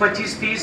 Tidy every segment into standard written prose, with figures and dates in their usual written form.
25, 30,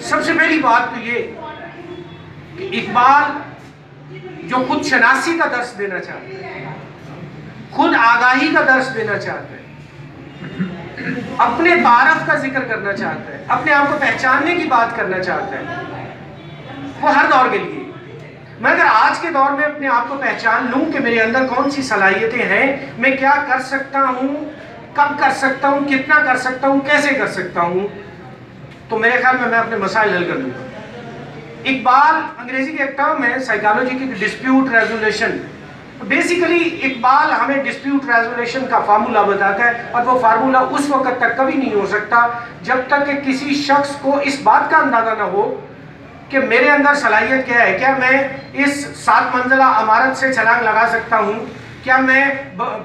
سب سے پہلی بات تو یہ کہ اقبال جو خود شناسی کا درس دینا چاہتے ہیں، خود آگاہی کا درس دینا چاہتے ہیں، اپنے تعارف کا ذکر کرنا چاہتے ہیں، اپنے آپ کو پہچاننے کی بات کرنا چاہتے ہیں، وہ ہر دور کے لیے. میں اگر آج کے دور میں اپنے آپ کو پہچان لوں کہ میرے اندر کون سی صلاحیتیں ہیں، میں کیا کر سکتا ہوں، کب کر سکتا ہوں، کتنا کر سکتا ہوں، کیسے کر سکتا ہوں، تو میرے خیال میں اپنے مسائل حل کر لوں گا. اقبال انگریزی کے ایک ٹرم ہے سائیکالوجی کی ڈسپیوٹ ریزولیشن. بیسیکلی اقبال ہمیں ڈسپیوٹ ریزولیشن کا فارمولا بتاتا ہے، اور وہ فارمولا اس وقت تک کبھی نہیں ہو سکتا جب تک کہ کسی شخص کو اس بات کا اندازہ نہ ہو کہ میرے اندر صلاحیت کیا ہے. کیا میں اس 7 منزلہ عمارت سے چھلانگ لگا سکتا ہوں؟ کیا میں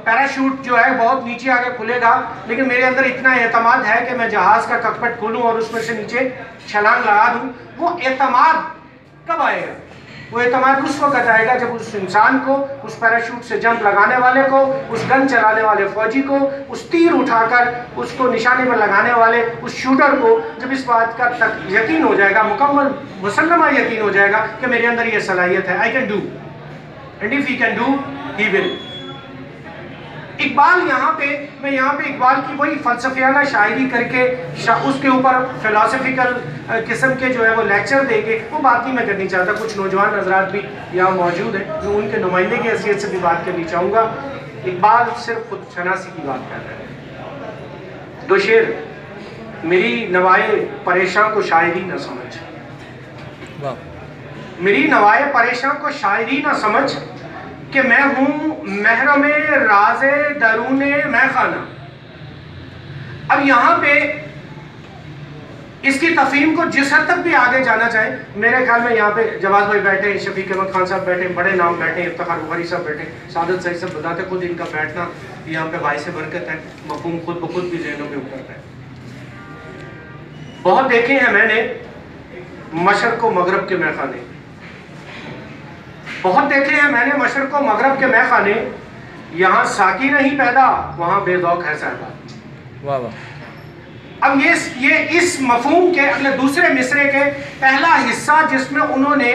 پیراشوٹ جو ہے بہت نیچے آگے کھلے گا لیکن میرے اندر اتنا اعتماد ہے کہ میں جہاز کا ککپٹ کھولوں اور اس میں سے نیچے چھلانگ لگا دوں؟ وہ اعتماد کب آئے گا؟ وہ اعتماد اس وقت آئے گا جب اس انسان کو، اس پیراشوٹ سے جمپ لگانے والے کو، اس گن چلانے والے فوجی کو، اس تیر اٹھا کر اس کو نشانے پر لگانے والے اس شوٹر کو، جب اس بات کا تک یقین ہو جائے گا، مکمل مسلمہ یقین ہو جائے گا کہ میرے اندر یہ صلاحیت ہے. I can do and if he can do he will. Iqbal میں یہاں پہ اقبال کی وہی فلسفیانہ شاعری کر کے اس کے اوپر فلسفیکل قسم کے جو ہے وہ لیکچر دے کے وہ بات نہیں میں کرنی چاہتا. کچھ نوجوان حضرات بھی یہاں موجود ہیں، میں ان کے نمائندے کی حیثیت سے بھی بات کرنی چاہوں گا. اقبال صرف خود شناسی کی بات کر رہے ہیں. 2 شعر: میری نوائے پریشاں کو شاعری نہ سمجھ، میری نوائے پریشاں کو شاعری نہ سمجھ، کہ میں ہوں محرم راز درون میں خانہ. اب یہاں پہ اس کی تفہیم کو جس حد تک بھی آگے جانا چاہیں، میرے خیال میں یہاں پہ جواز بھائی بیٹھے ہیں، شفیق احمد خان صاحب بیٹھے ہیں، بڑے نام بیٹھے ہیں، افتخار بخاری صاحب بیٹھے ہیں، سعادت سعید صاحب بتاتے خود ان کا بیٹھنا یہاں پہ باعث برکت ہے، مفہوم خود بخود بھی ذہنوں میں اترتا ہے. بہت دیکھے ہیں میں نے مشرق و مغرب کے میخانے، بہت دیکھے ہیں میں نے مشرق و مغرب کے میخانے، یہاں ساقی نہیں پیدا وہاں بے ذوق ہے صاحبہ. واہ واہ. اب یہ اس مفہوم کے اگلے دوسرے مصرے کے پہلا حصہ جس میں انہوں نے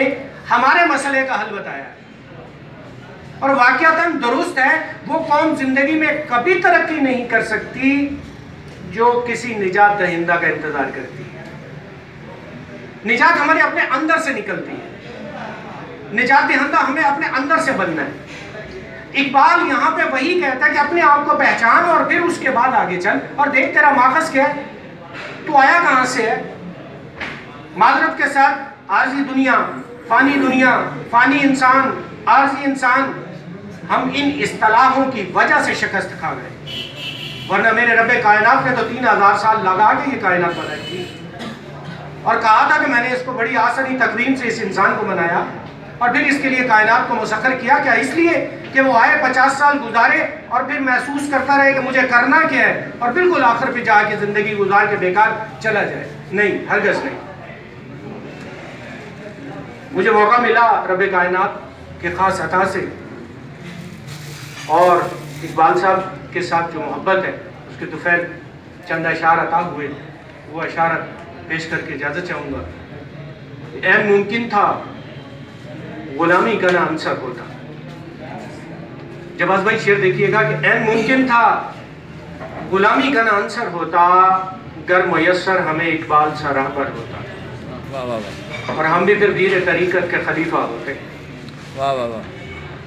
ہمارے مسئلے کا حل بتایا ہے، اور واقعتاً درست ہے. وہ قوم زندگی میں کبھی ترقی نہیں کر سکتی جو کسی نجات دہندہ کا انتظار کرتی ہے. نجات ہمارے اپنے اندر سے نکلتی ہے، نجات دہندہ ہمیں اپنے اندر سے بننا ہے. اقبال یہاں پہ وہی کہتا ہے کہ اپنے آپ کو پہچان اور پھر اس کے بعد آگے چل، اور دیکھ تیرا ماخذ کیا ہے، تو آیا کہاں سے ہے. معذرت کے ساتھ عارضی دنیا، فانی انسان، عارضی انسان، ہم ان اصطلاحوں کی وجہ سے شکست کھا گئے. ورنہ میرے رب کائنات نے تو 3000 سال لگا کے یہ کائنات بنائی تھی، اور کہا تھا کہ میں نے اس کو بڑی آسانی تقویم سے اس انسان کو بنایا اور پھر اس کے لیے کائنات کو مسخر کیا. کیا اس لیے کہ وہ آئے 50 سال گزارے اور پھر محسوس کرتا رہے کہ مجھے کرنا کیا ہے، اور بالکل آخر پہ جا کے زندگی گزار کے بیکار چلا جائے؟ نہیں، ہرگز نہیں. مجھے موقع ملا رب کائنات کے خاص عطا سے، اور اقبال صاحب کے ساتھ جو محبت ہے اس کے تو خیر چند اشعار عطا ہوئے، وہ اشعار پیش کر کے اجازت چاہوں گا. اے ممکن تھا غلامی کا نہ عنصر ہوتا. جواز بھائی شعر دیکھیے گا کہ اے ممکن تھا غلامی کا نہ عنصر ہوتا، گر میسر ہمیں اقبال سا راہبر ہوتا. واہ واہ واہ. اور ہم بھی پھر پیر طریقت کے خلیفہ ہوتے. واہ واہ واہ.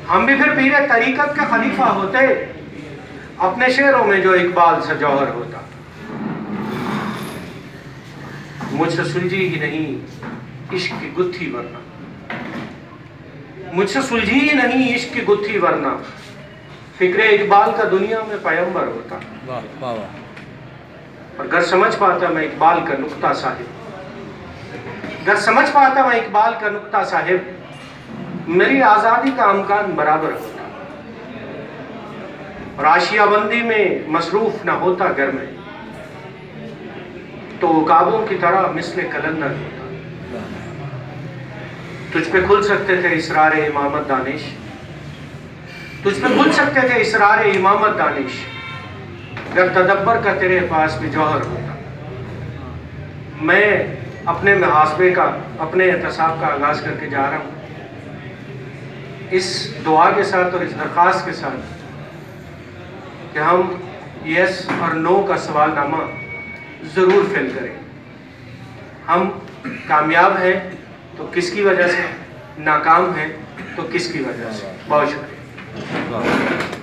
ہم بھی پھر پیر طریقت کے خلیفہ ہوتے، اپنے شعروں میں جو اقبال سا جوہر ہوتا. مجھ سے سلجھی ہی نہیں عشق کی گتھی ورنہ، مجھ سے سلجھی ہی نہیں عشق کی گتھی ورنہ، فکر اقبال کا دنیا میں پیمبر ہوتا. واہ واہ واہ. اور گر سمجھ پاتا میں اقبال کا نقطہ صاحب، گر سمجھ پاتا میں اقبال کا نقطہ صاحب، میری آزادی کا امکان برابر ہوتا. اور آشیہ بندی میں مصروف نہ ہوتا گر میں، تو عقابوں کی طرح مثل کلندر ہوتا. تجھ پہ کھل سکتے تھے اسرار امامت دانش، تجھ پہ کھل سکتے تھے اسرار امامت دانش، گر تدبر کا تیرے پاس بھی جوہر ہوتا. میں اپنے محاسبے کا، اپنے احتساب کا آغاز کر کے جا رہا ہوں، اس دعا کے ساتھ اور اس درخواست کے ساتھ کہ ہم یس اور نو کا سوال نامہ ضرور فل کریں. ہم کامیاب ہیں تو کس کی وجہ سے، ناکام ہیں تو کس کی وجہ سے. بہت شکریہ. واہ